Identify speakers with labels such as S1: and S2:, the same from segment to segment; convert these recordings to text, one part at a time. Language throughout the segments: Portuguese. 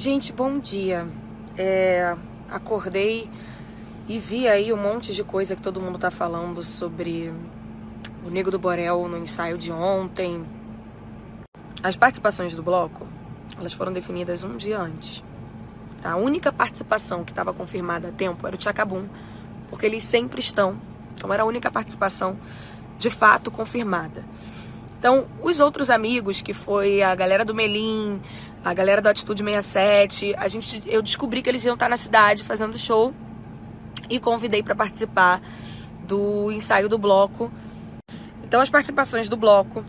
S1: Gente, bom dia. Acordei e vi aí um monte de coisa que todo mundo tá falando sobre o Nego do Borel no ensaio de ontem. As participações do bloco, elas foram definidas um dia antes. Tá? A única participação que estava confirmada a tempo era o Tchacabum, porque eles sempre estão. Então era a única participação de fato confirmada. Então, os outros amigos, que foi a galera do Melim, a galera do Atitude 67, eu descobri que eles iam estar na cidade fazendo show e convidei para participar do ensaio do bloco. Então, as participações do bloco,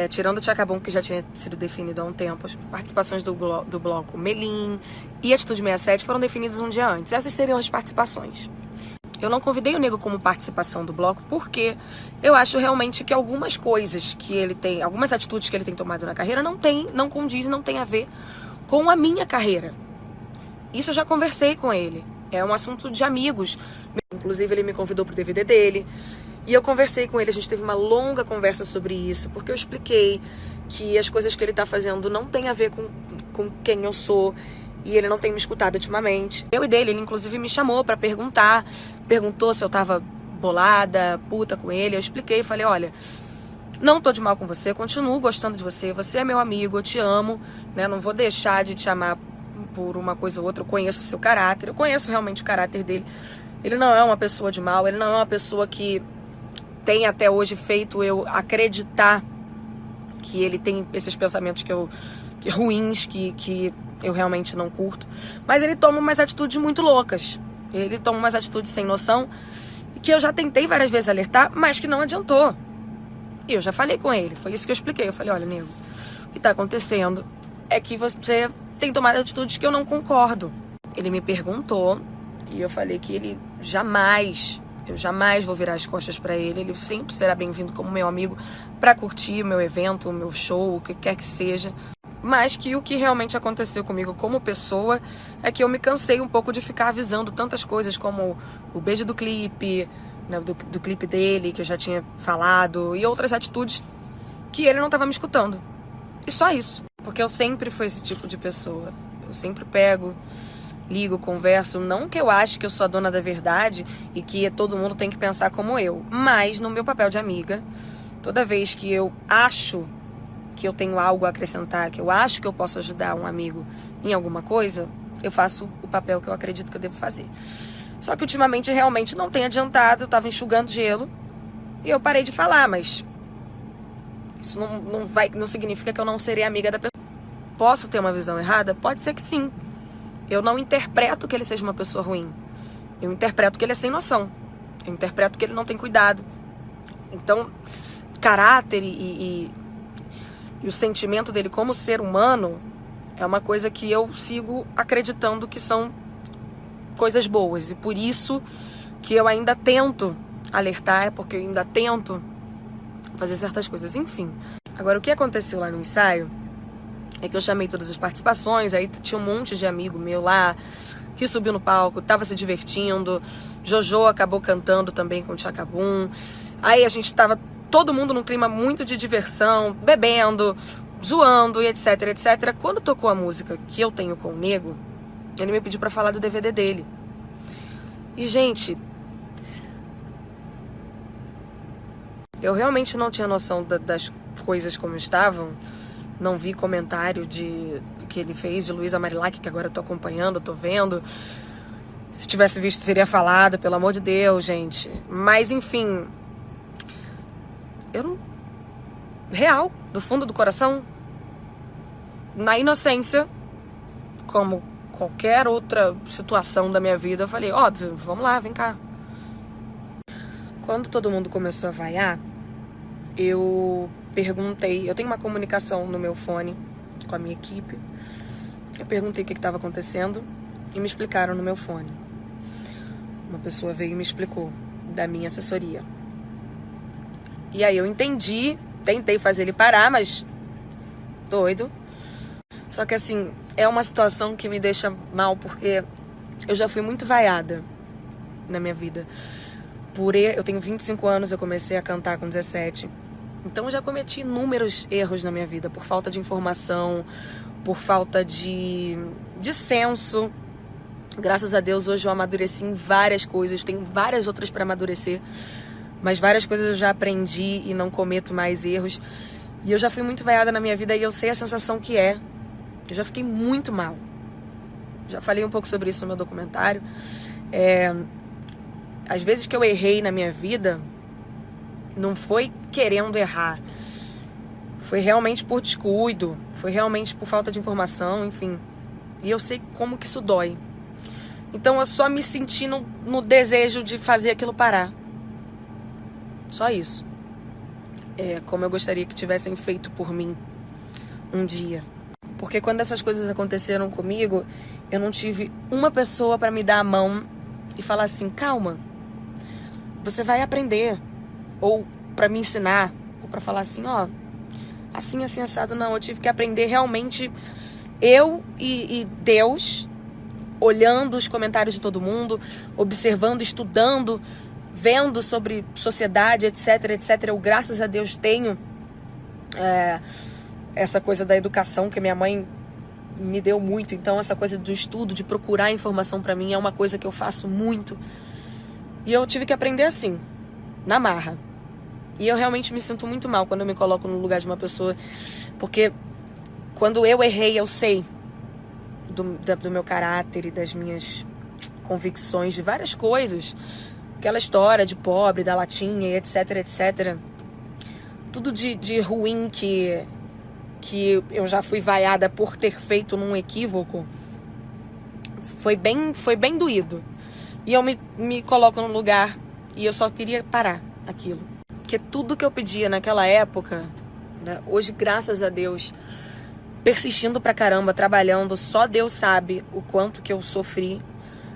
S1: tirando o Tchacabum, que já tinha sido definido há um tempo, as participações do bloco Melim e Atitude 67 foram definidas um dia antes. Essas seriam as participações. Eu não convidei o Nego como participação do bloco porque eu acho realmente que algumas coisas que ele tem, algumas atitudes que ele tem tomado na carreira não condizem, não tem a ver com a minha carreira. Isso eu já conversei com ele. É um assunto de amigos. Inclusive ele me convidou pro DVD dele e eu conversei com ele, a gente teve uma longa conversa sobre isso, porque eu expliquei que as coisas que ele tá fazendo não tem a ver com quem eu sou. E ele não tem me escutado ultimamente. Eu e dele, ele inclusive me chamou pra perguntou se eu tava bolada, puta com ele. Eu expliquei, falei, olha, não tô de mal com você, continuo gostando de você, você é meu amigo, eu te amo, né? Não vou deixar de te amar por uma coisa ou outra, eu conheço o seu caráter, eu conheço realmente o caráter dele. Ele não é uma pessoa de mal, ele não é uma pessoa que tem até hoje feito eu acreditar que ele tem esses pensamentos ruins que eu realmente não curto. Mas ele toma umas atitudes muito loucas. Ele toma umas atitudes sem noção que eu já tentei várias vezes alertar, mas que não adiantou. E eu já falei com ele, foi isso que eu expliquei. Eu falei, olha, Nego, o que tá acontecendo é que você tem tomado atitudes que eu não concordo. Ele me perguntou e eu falei que eu jamais vou virar as costas pra ele. Ele sempre será bem-vindo como meu amigo pra curtir o meu evento, o meu show, o que quer que seja. Mas que o que realmente aconteceu comigo como pessoa é que eu me cansei um pouco de ficar avisando tantas coisas como o beijo do clipe, né, do clipe dele, que eu já tinha falado, e outras atitudes que ele não estava me escutando. E só isso. Porque eu sempre fui esse tipo de pessoa. Eu sempre pego, ligo, converso. Não que eu ache que eu sou a dona da verdade e que todo mundo tem que pensar como eu. Mas no meu papel de amiga, toda vez que eu acho que eu tenho algo a acrescentar, que eu acho que eu posso ajudar um amigo em alguma coisa, eu faço o papel que eu acredito que eu devo fazer. Só que ultimamente realmente não tem adiantado, eu tava enxugando gelo e eu parei de falar, mas isso não significa que eu não serei amiga da pessoa. Posso ter uma visão errada? Pode ser que sim. Eu não interpreto que ele seja uma pessoa ruim. Eu interpreto que ele é sem noção. Eu interpreto que ele não tem cuidado. Então, caráter e o sentimento dele como ser humano é uma coisa que eu sigo acreditando que são coisas boas. E por isso que eu ainda tento alertar, porque eu ainda tento fazer certas coisas. Enfim, agora o que aconteceu lá no ensaio é que eu chamei todas as participações, aí tinha um monte de amigo meu lá que subiu no palco, tava se divertindo, Jojo acabou cantando também com o Tchacabum, aí a gente tava todo mundo num clima muito de diversão, bebendo, zoando e etc, etc. Quando tocou a música que eu tenho com o Nego, ele me pediu pra falar do DVD dele. E, gente, eu realmente não tinha noção das coisas como estavam. Não vi comentário que ele fez de Luísa Marilac, que agora eu tô acompanhando, tô vendo. Se tivesse visto, teria falado, pelo amor de Deus, gente. Mas, enfim, real, do fundo do coração, na inocência, como qualquer outra situação da minha vida, eu falei, óbvio, vamos lá, vem cá. Quando todo mundo começou a vaiar, eu perguntei, eu tenho uma comunicação no meu fone com a minha equipe, eu perguntei o que estava acontecendo e me explicaram no meu fone. Uma pessoa veio e me explicou, da minha assessoria. E aí eu entendi, tentei fazer ele parar, mas doido. Só que assim, é uma situação que me deixa mal, porque eu já fui muito vaiada na minha vida. Eu tenho 25 anos, eu comecei a cantar com 17. Então eu já cometi inúmeros erros na minha vida, por falta de informação, por falta de senso. Graças a Deus hoje eu amadureci em várias coisas, tem várias outras para amadurecer, mas várias coisas eu já aprendi e não cometo mais erros. E eu já fui muito vaiada na minha vida e eu sei a sensação que é. Eu já fiquei muito mal. Já falei um pouco sobre isso no meu documentário. Às vezes que eu errei na minha vida, não foi querendo errar. Foi realmente por descuido, foi realmente por falta de informação, enfim. E eu sei como que isso dói. Então eu só me senti no desejo de fazer aquilo parar. Só isso. Como eu gostaria que tivessem feito por mim um dia. Porque quando essas coisas aconteceram comigo, eu não tive uma pessoa para me dar a mão e falar assim, calma, você vai aprender. Ou para me ensinar, ou para falar assim, ó, assim, assim, assado. Não, eu tive que aprender realmente, eu e Deus, olhando os comentários de todo mundo, observando, estudando, vendo sobre sociedade, etc, etc. Eu, graças a Deus, tenho essa coisa da educação que minha mãe me deu muito. Então, essa coisa do estudo, de procurar informação pra mim, é uma coisa que eu faço muito. E eu tive que aprender assim, na marra. E eu realmente me sinto muito mal quando eu me coloco no lugar de uma pessoa, porque quando eu errei, eu sei do meu caráter e das minhas convicções, de várias coisas. Aquela história de pobre, da latinha, etc, etc. Tudo de ruim que eu já fui vaiada por ter feito num equívoco. Foi bem doído. E eu me coloco num lugar e eu só queria parar aquilo. Porque tudo que eu pedia naquela época, né, hoje, graças a Deus, persistindo pra caramba, trabalhando, só Deus sabe o quanto que eu sofri.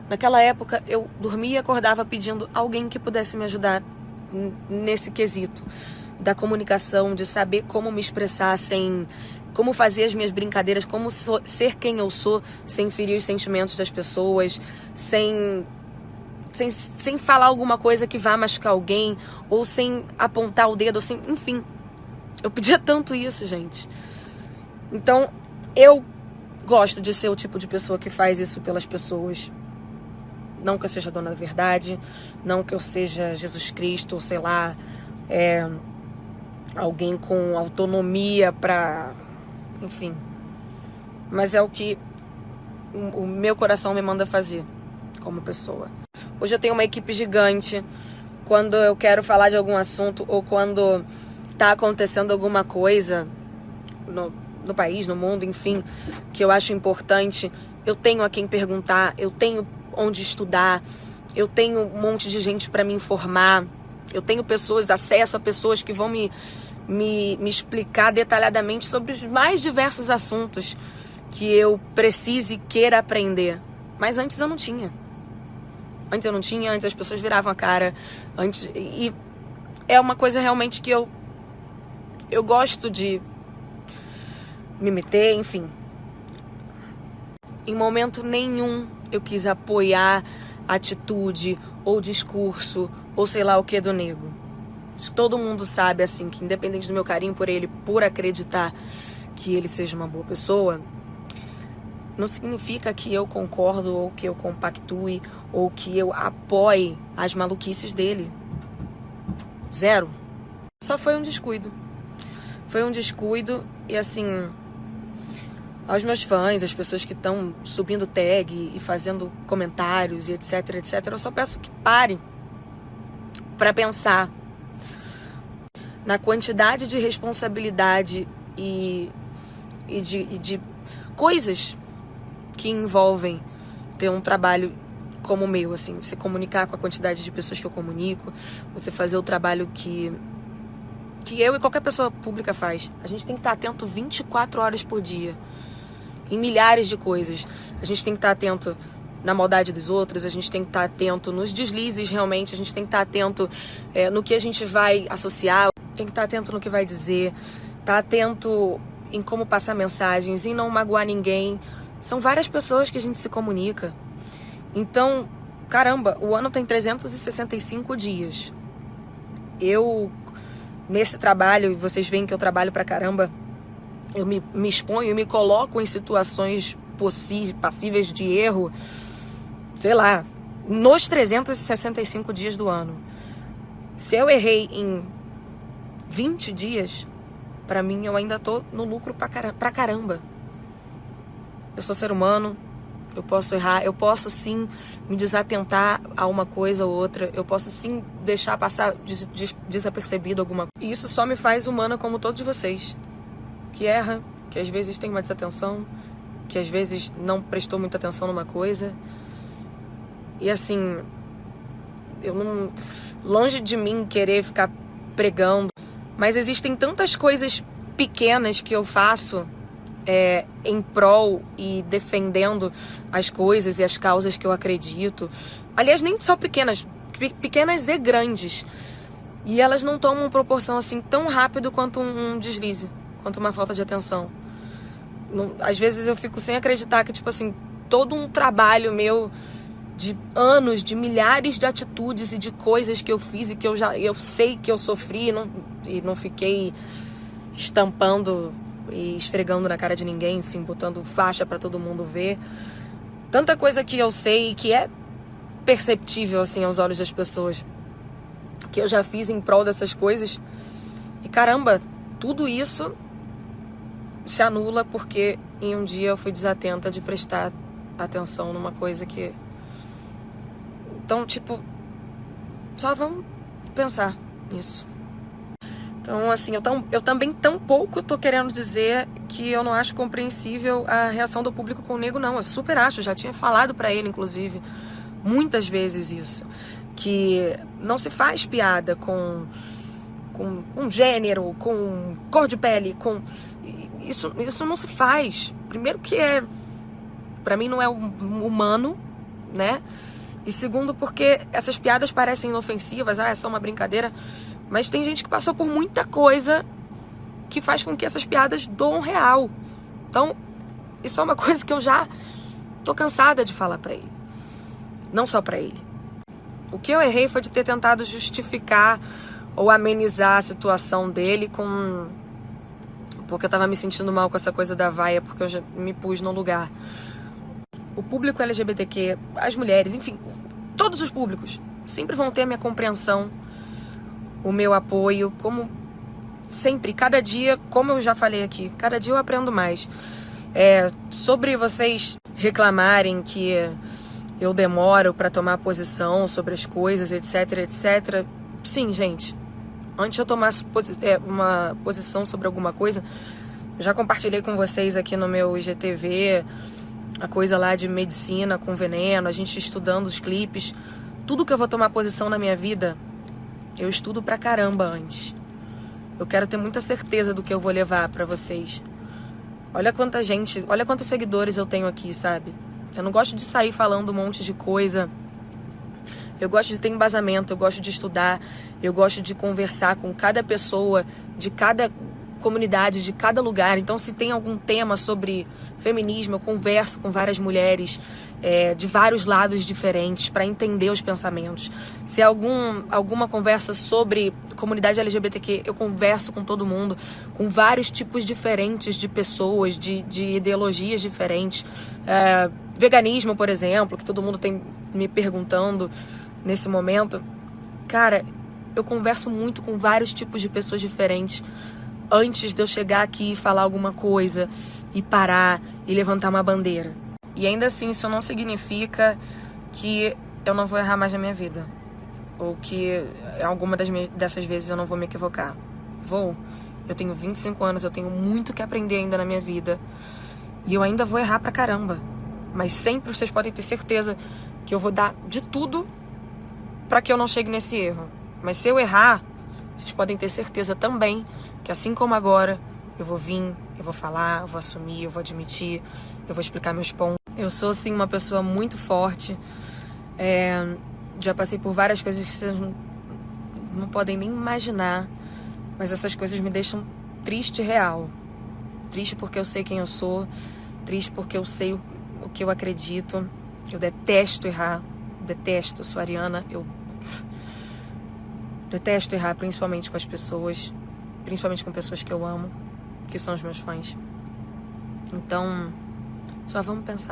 S1: Naquela época, eu dormia e acordava pedindo alguém que pudesse me ajudar nesse quesito da comunicação, de saber como me expressar como fazer as minhas brincadeiras, como ser quem eu sou, sem ferir os sentimentos das pessoas, sem falar alguma coisa que vá machucar alguém, ou sem apontar o dedo, enfim. Eu pedia tanto isso, gente. Então, eu gosto de ser o tipo de pessoa que faz isso pelas pessoas. Não que eu seja dona da verdade, não que eu seja Jesus Cristo, ou sei lá, alguém com autonomia pra... Enfim. Mas é o que o meu coração me manda fazer como pessoa. Hoje eu tenho uma equipe gigante. Quando eu quero falar de algum assunto ou quando tá acontecendo alguma coisa no país, no mundo, enfim, que eu acho importante, eu tenho a quem perguntar, eu tenho onde estudar, eu tenho um monte de gente para me informar, eu tenho acesso a pessoas que vão me explicar detalhadamente sobre os mais diversos assuntos que eu precise e queira aprender. Mas antes eu não tinha. Antes as pessoas viravam a cara. E é uma coisa realmente que eu gosto de me meter, enfim. Em momento nenhum eu quis apoiar atitude ou discurso ou sei lá o que do nego. Todo mundo sabe, assim, que independente do meu carinho por ele, por acreditar que ele seja uma boa pessoa, não significa que eu concordo ou que eu compactue ou que eu apoie as maluquices dele. Zero. Só foi um descuido. Foi um descuido e, assim, aos meus fãs, as pessoas que estão subindo tag e fazendo comentários e etc, etc, eu só peço que parem para pensar na quantidade de responsabilidade e de coisas que envolvem ter um trabalho como o meu, assim, você comunicar com a quantidade de pessoas que eu comunico, você fazer o trabalho que eu e qualquer pessoa pública faz. A gente tem que estar atento 24 horas por dia, em milhares de coisas. A gente tem que estar atento na maldade dos outros, a gente tem que estar atento nos deslizes realmente, a gente tem que estar atento no que a gente vai associar, tem que estar atento no que vai dizer, estar atento em como passar mensagens, em não magoar ninguém. São várias pessoas que a gente se comunica. Então, caramba, o ano tem 365 dias. Eu, nesse trabalho, e vocês veem que eu trabalho pra caramba, eu me exponho e me coloco em situações passíveis de erro, sei lá, nos 365 dias do ano. Se eu errei em 20 dias, pra mim eu ainda tô no lucro pra caramba. Eu sou ser humano, eu posso errar, eu posso sim me desatentar a uma coisa ou outra, eu posso sim deixar passar desapercebido alguma coisa. E isso só me faz humana como todos vocês, que erra, que às vezes tem uma desatenção, que às vezes não prestou muita atenção numa coisa. E assim, eu não... longe de mim querer ficar pregando, mas existem tantas coisas pequenas que eu faço em prol e defendendo as coisas e as causas que eu acredito. Aliás, nem só pequenas, pequenas e grandes. E elas não tomam proporção assim tão rápido quanto um deslize, quanto uma falta de atenção. Às vezes eu fico sem acreditar que, tipo assim, todo um trabalho meu de anos, de milhares de atitudes e de coisas que eu fiz e que eu sei que eu sofri e não fiquei estampando e esfregando na cara de ninguém, enfim, botando faixa pra todo mundo ver. Tanta coisa que eu sei e que é perceptível, assim, aos olhos das pessoas, que eu já fiz em prol dessas coisas. E caramba, tudo isso se anula porque em um dia eu fui desatenta de prestar atenção numa coisa que... Então, tipo, só vamos pensar nisso. Então, assim, eu também tampouco tô querendo dizer que eu não acho compreensível a reação do público com o nego, não. Eu super acho, já tinha falado pra ele, inclusive, muitas vezes isso. Que não se faz piada com gênero, com cor de pele, com... Isso não se faz. Primeiro que pra mim não é humano, né? E segundo porque essas piadas parecem inofensivas, é só uma brincadeira. Mas tem gente que passou por muita coisa que faz com que essas piadas doam real. Então, isso é uma coisa que eu já tô cansada de falar pra ele. Não só pra ele. O que eu errei foi de ter tentado justificar ou amenizar a situação dele porque eu tava me sentindo mal com essa coisa da vaia, porque eu já me pus no lugar. O público LGBTQ, as mulheres, enfim, todos os públicos sempre vão ter a minha compreensão, o meu apoio, como sempre, cada dia, como eu já falei aqui, cada dia eu aprendo mais. Sobre vocês reclamarem que eu demoro pra tomar posição sobre as coisas, etc, etc. Sim, gente, antes de eu tomar uma posição sobre alguma coisa, eu já compartilhei com vocês aqui no meu IGTV, a coisa lá de medicina com veneno, a gente estudando os clipes. Tudo que eu vou tomar posição na minha vida, eu estudo pra caramba antes. Eu quero ter muita certeza do que eu vou levar pra vocês. Olha quanta gente, olha quantos seguidores eu tenho aqui, sabe? Eu não gosto de sair falando um monte de coisa. Eu gosto de ter embasamento, eu gosto de estudar, eu gosto de conversar com cada pessoa, de cada comunidade, de cada lugar. Então, se tem algum tema sobre feminismo, eu converso com várias mulheres de vários lados diferentes para entender os pensamentos. Se é alguma conversa sobre comunidade LGBTQ, eu converso com todo mundo, com vários tipos diferentes de pessoas, de ideologias diferentes. Veganismo, por exemplo, que todo mundo tem me perguntando nesse momento. Cara, eu converso muito com vários tipos de pessoas diferentes antes de eu chegar aqui e falar alguma coisa e parar e levantar uma bandeira. E ainda assim, isso não significa que eu não vou errar mais na minha vida. Ou que alguma dessas vezes eu não vou me equivocar. Vou. Eu tenho 25 anos, eu tenho muito que aprender ainda na minha vida. E eu ainda vou errar pra caramba. Mas sempre vocês podem ter certeza que eu vou dar de tudo pra que eu não chegue nesse erro. Mas se eu errar, vocês podem ter certeza também que assim como agora, eu vou vir, eu vou falar, eu vou assumir, eu vou admitir, eu vou explicar meus pontos. Eu sou, sim, uma pessoa muito forte. Já passei por várias coisas que vocês não podem nem imaginar. Mas essas coisas me deixam triste real. Triste porque eu sei quem eu sou. Triste porque eu sei o que eu acredito. Eu detesto errar. Detesto, sou ariana. Eu detesto errar, principalmente com as pessoas. Principalmente com pessoas que eu amo. que são os meus fãs. Então, só vamos pensar.